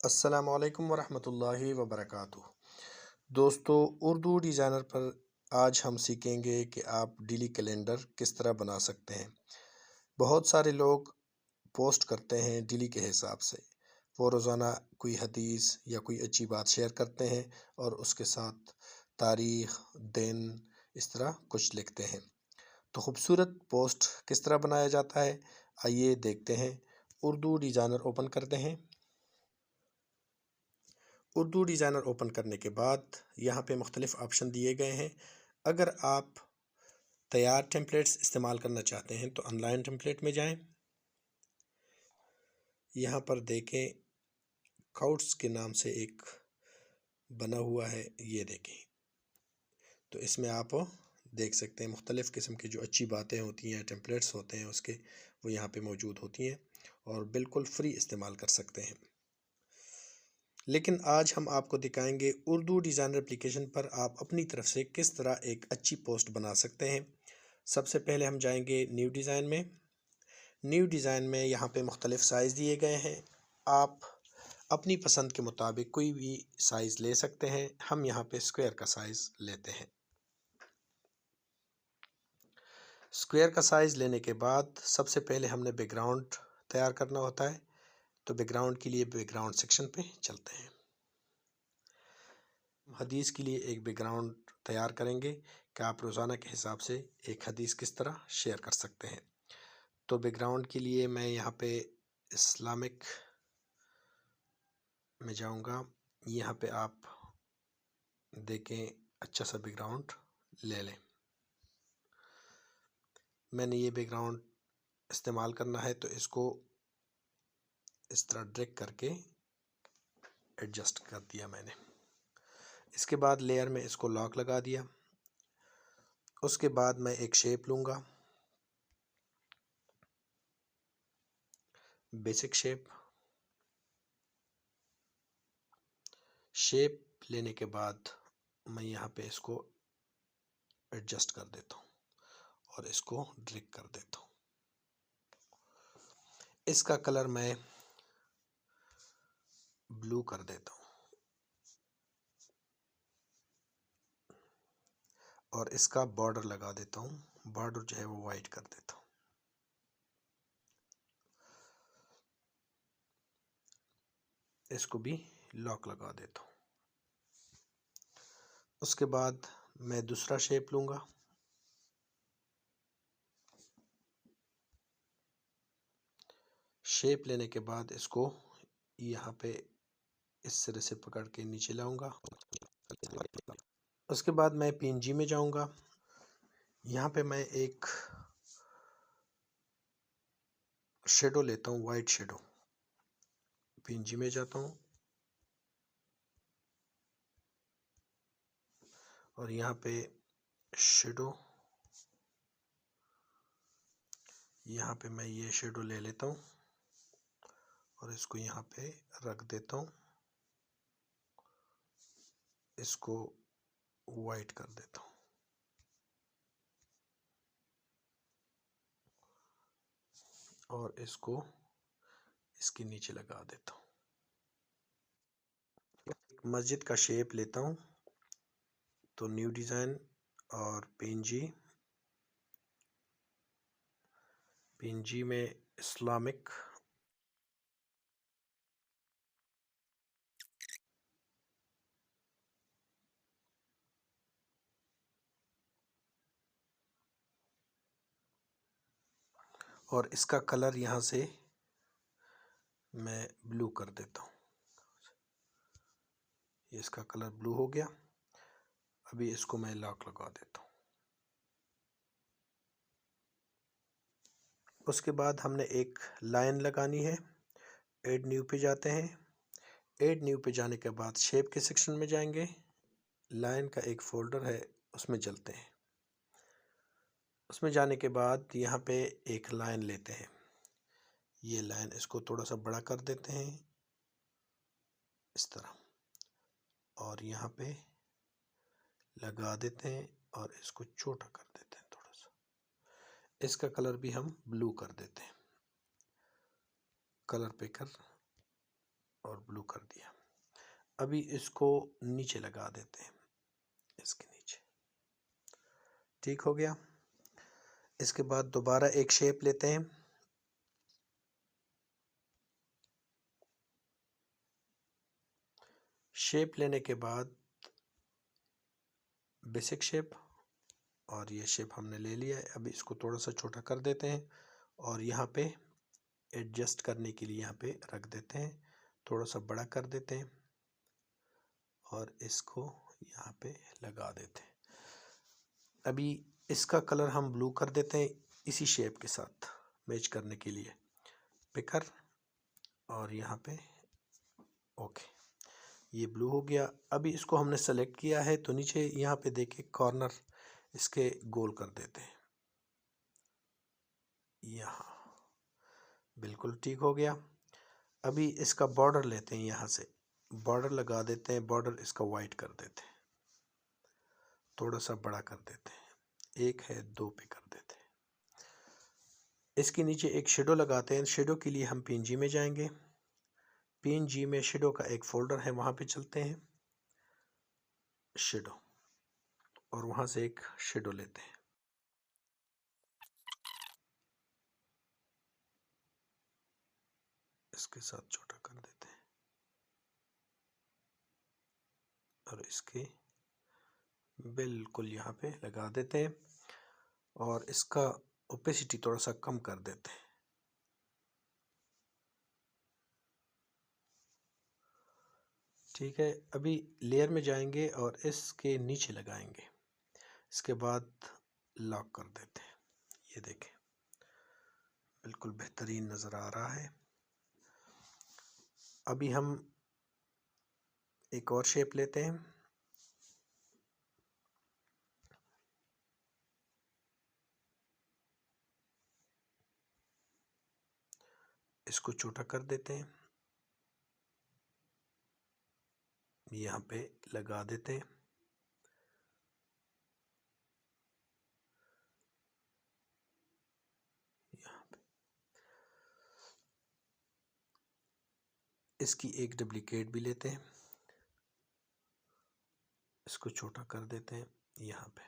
अस्सलामुअलैकुम वरहमतुल्लाहि वबरकातुह। दोस्तों, उर्दू डिज़ाइनर पर आज हम सीखेंगे कि आप डेली कैलेंडर किस तरह बना सकते हैं। बहुत सारे लोग पोस्ट करते हैं डेली के हिसाब से। वो रोज़ाना कोई हदीस या कोई अच्छी बात शेयर करते हैं और उसके साथ तारीख़, दिन, इस तरह कुछ लिखते हैं। तो खूबसूरत पोस्ट किस तरह बनाया जाता है, आइए देखते हैं। उर्दू डिज़ाइनर ओपन करते हैं। उर्दू डिज़ाइनर ओपन करने के बाद यहाँ पे मुख्तलिफ़ ऑप्शन दिए गए हैं। अगर आप तैयार टेम्पलेट्स इस्तेमाल करना चाहते हैं तो ऑनलाइन टेम्पलेट में जाएं। यहाँ पर देखें, काउट्स के नाम से एक बना हुआ है, ये देखें। तो इसमें आप देख सकते हैं मुख्तलिफ़ किस्म की जो अच्छी बातें होती हैं, टेम्पलेट्स होते हैं उसके, वो यहाँ पे मौजूद होती हैं और बिल्कुल फ्री इस्तेमाल कर सकते हैं। लेकिन आज हम आपको दिखाएंगे उर्दू डिज़ाइनर एप्लीकेशन पर आप अपनी तरफ से किस तरह एक अच्छी पोस्ट बना सकते हैं। सबसे पहले हम जाएंगे न्यू डिज़ाइन में। न्यू डिज़ाइन में यहाँ पे मुख्तलिफ़ साइज़ दिए गए हैं। आप अपनी पसंद के मुताबिक कोई भी साइज़ ले सकते हैं। हम यहाँ पे स्क्वायर का साइज़ लेते हैं। स्क्वायर का साइज़ लेने के बाद सबसे पहले हमने बैकग्राउंड तैयार करना होता है। तो बैकग्राउंड के लिए बैकग्राउंड सेक्शन पे चलते हैं। हदीस के लिए एक बैकग्राउंड तैयार करेंगे कि आप रोज़ाना के हिसाब से एक हदीस किस तरह शेयर कर सकते हैं। तो बैकग्राउंड के लिए मैं यहाँ पे इस्लामिक में जाऊँगा। यहाँ पे आप देखें, अच्छा सा बैकग्राउंड ले लें। मैंने ये बैकग्राउंड इस्तेमाल करना है तो इसको इस तरह ड्रैग करके एडजस्ट कर दिया मैंने। इसके बाद लेयर में इसको लॉक लगा दिया। उसके बाद मैं एक शेप लूँगा, बेसिक शेप। शेप लेने के बाद मैं यहाँ पे इसको एडजस्ट कर देता हूँ और इसको ड्रैग कर देता हूँ। इसका कलर मैं ब्लू कर देता हूँ और इसका बॉर्डर लगा देता हूँ। बॉर्डर जो है वो वाइट कर देता हूँ। इसको भी लॉक लगा देता हूँ। उसके बाद मैं दूसरा शेप लूँगा। शेप लेने के बाद इसको यहाँ पे इस सिरे से पकड़ के नीचे लाऊंगा। उसके बाद मैं पीएनजी में जाऊंगा। यहाँ पे मैं एक शेडो लेता हूँ, वाइट शेडो। पीएनजी में जाता हूँ और यहाँ पे शेडो, यहाँ पे मैं ये शेडो ले लेता हूँ और इसको यहाँ पे रख देता हूँ। इसको वाइट कर देता हूँ और इसको इसके नीचे लगा देता हूँ। एक मस्जिद का शेप लेता हूँ। तो न्यू डिज़ाइन और पीएनजी में इस्लामिक, और इसका कलर यहाँ से मैं ब्लू कर देता हूँ। इसका कलर ब्लू हो गया। अभी इसको मैं लॉक लगा देता हूँ। उसके बाद हमने एक लाइन लगानी है। ऐड न्यू पे जाते हैं। ऐड न्यू पे जाने के बाद शेप के सेक्शन में जाएंगे। लाइन का एक फोल्डर है, उसमें चलते हैं। उसमें जाने के बाद यहाँ पे एक लाइन लेते हैं। ये लाइन, इसको थोड़ा सा बड़ा कर देते हैं इस तरह और यहाँ पे लगा देते हैं और इसको छोटा कर देते हैं थोड़ा सा। इसका कलर भी हम ब्लू कर देते हैं। कलर पे कर और ब्लू कर दिया। अभी इसको नीचे लगा देते हैं, इसके नीचे। ठीक हो गया। इसके बाद दोबारा एक शेप लेते हैं। शेप लेने के बाद बेसिक शेप, और ये शेप हमने ले लिया है। अभी इसको थोड़ा सा छोटा कर देते हैं और यहाँ पे एडजस्ट करने के लिए यहाँ पे रख देते हैं, थोड़ा सा बड़ा कर देते हैं और इसको यहाँ पे लगा देते हैं। अभी इसका कलर हम ब्लू कर देते हैं इसी शेप के साथ मैच करने के लिए। पिकर और यहाँ पे ओके, ये ब्लू हो गया। अभी इसको हमने सेलेक्ट किया है तो नीचे यहाँ पे देखिए कॉर्नर इसके गोल कर देते हैं, यहाँ बिल्कुल ठीक हो गया। अभी इसका बॉर्डर लेते हैं, यहाँ से बॉर्डर लगा देते हैं। बॉर्डर इसका वाइट कर देते हैं, थोड़ा सा बड़ा कर देते हैं, 1 है 2 पे कर देते हैं। इसके नीचे एक शेडो लगाते हैं। शेडो के लिए हम पीएनजी में जाएंगे। पीएनजी में शेडो का एक फोल्डर है, वहाँ पे चलते हैं, शेडो, और वहाँ से एक शेडो लेते हैं। इसके साथ छोटा कर देते हैं और इसके बिल्कुल यहाँ पे लगा देते हैं और इसका ओपेसिटी थोड़ा सा कम कर देते हैं। ठीक है। अभी लेयर में जाएंगे और इसके नीचे लगाएंगे। इसके बाद लॉक कर देते हैं। ये देखें, बिल्कुल बेहतरीन नज़र आ रहा है। अभी हम एक और शेप लेते हैं। इसको छोटा कर देते हैं, यहाँ पे लगा देते हैं। यहाँ पे इसकी एक डुप्लीकेट भी लेते हैं, इसको छोटा कर देते हैं। यहाँ पे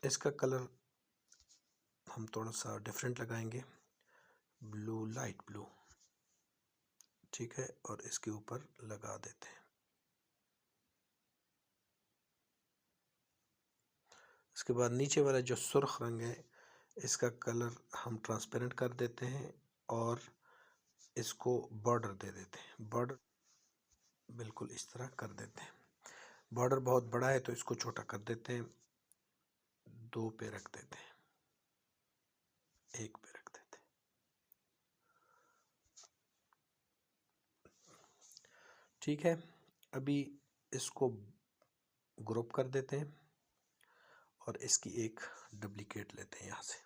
इसका कलर हम थोड़ा सा डिफरेंट लगाएंगे, ब्लू, लाइट ब्लू। ठीक है, और इसके ऊपर लगा देते हैं। इसके बाद नीचे वाला जो सुर्ख रंग है, इसका कलर हम ट्रांसपेरेंट कर देते हैं और इसको बॉर्डर दे देते हैं। बॉर्डर बिल्कुल इस तरह कर देते हैं। बॉर्डर बहुत बड़ा है तो इसको छोटा कर देते हैं, 2 पे रख देते हैं, 1 पे रख देते हैं। ठीक है। अभी इसको ग्रुप कर देते हैं और इसकी एक डुप्लीकेट लेते हैं यहाँ से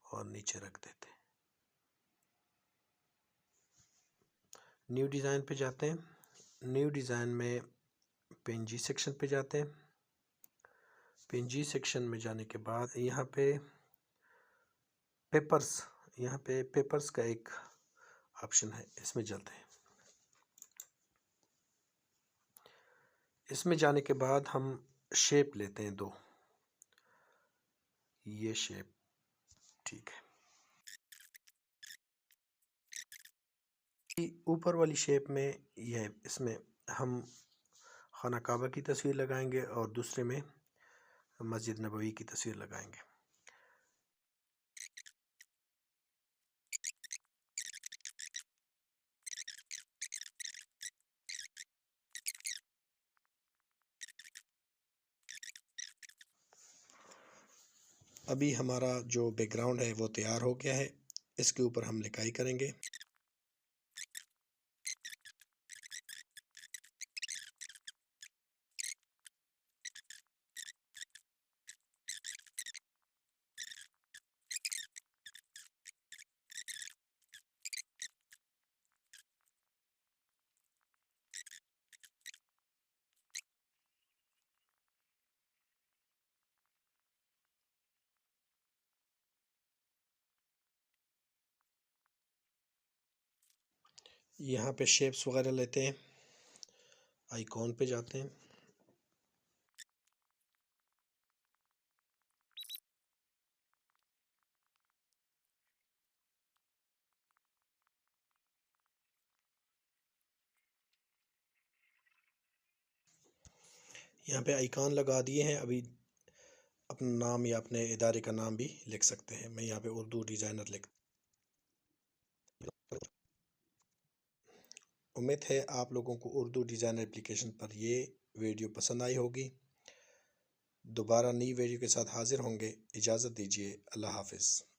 और नीचे रख देते हैं। न्यू डिज़ाइन पे जाते हैं। न्यू डिज़ाइन में पीएनजी सेक्शन पे जाते हैं। पीएनजी सेक्शन में जाने के बाद यहाँ पे पेपर्स, यहाँ पे पेपर्स का एक ऑप्शन है, इसमें चलते हैं। इसमें जाने के बाद हम शेप लेते हैं 2, ये शेप। ठीक है। ऊपर वाली शेप में यह, इसमें हम खाना काबा की तस्वीर लगाएंगे और दूसरे में मस्जिद नबवी की तस्वीर लगाएंगे। अभी हमारा जो बैकग्राउंड है वो तैयार हो गया है। इसके ऊपर हम लिखाई करेंगे। यहाँ पे शेप्स वगैरह लेते हैं, आइकॉन पे जाते हैं, यहाँ पे आइकॉन लगा दिए हैं। अभी अपना नाम या अपने इदारे का नाम भी लिख सकते हैं। मैं यहाँ पे उर्दू डिज़ाइनर लिख। उम्मीद है आप लोगों को उर्दू डिज़ाइनर एप्लीकेशन पर ये वीडियो पसंद आई होगी। दोबारा नई वीडियो के साथ हाजिर होंगे। इजाज़त दीजिए। अल्लाह हाफ़िज़।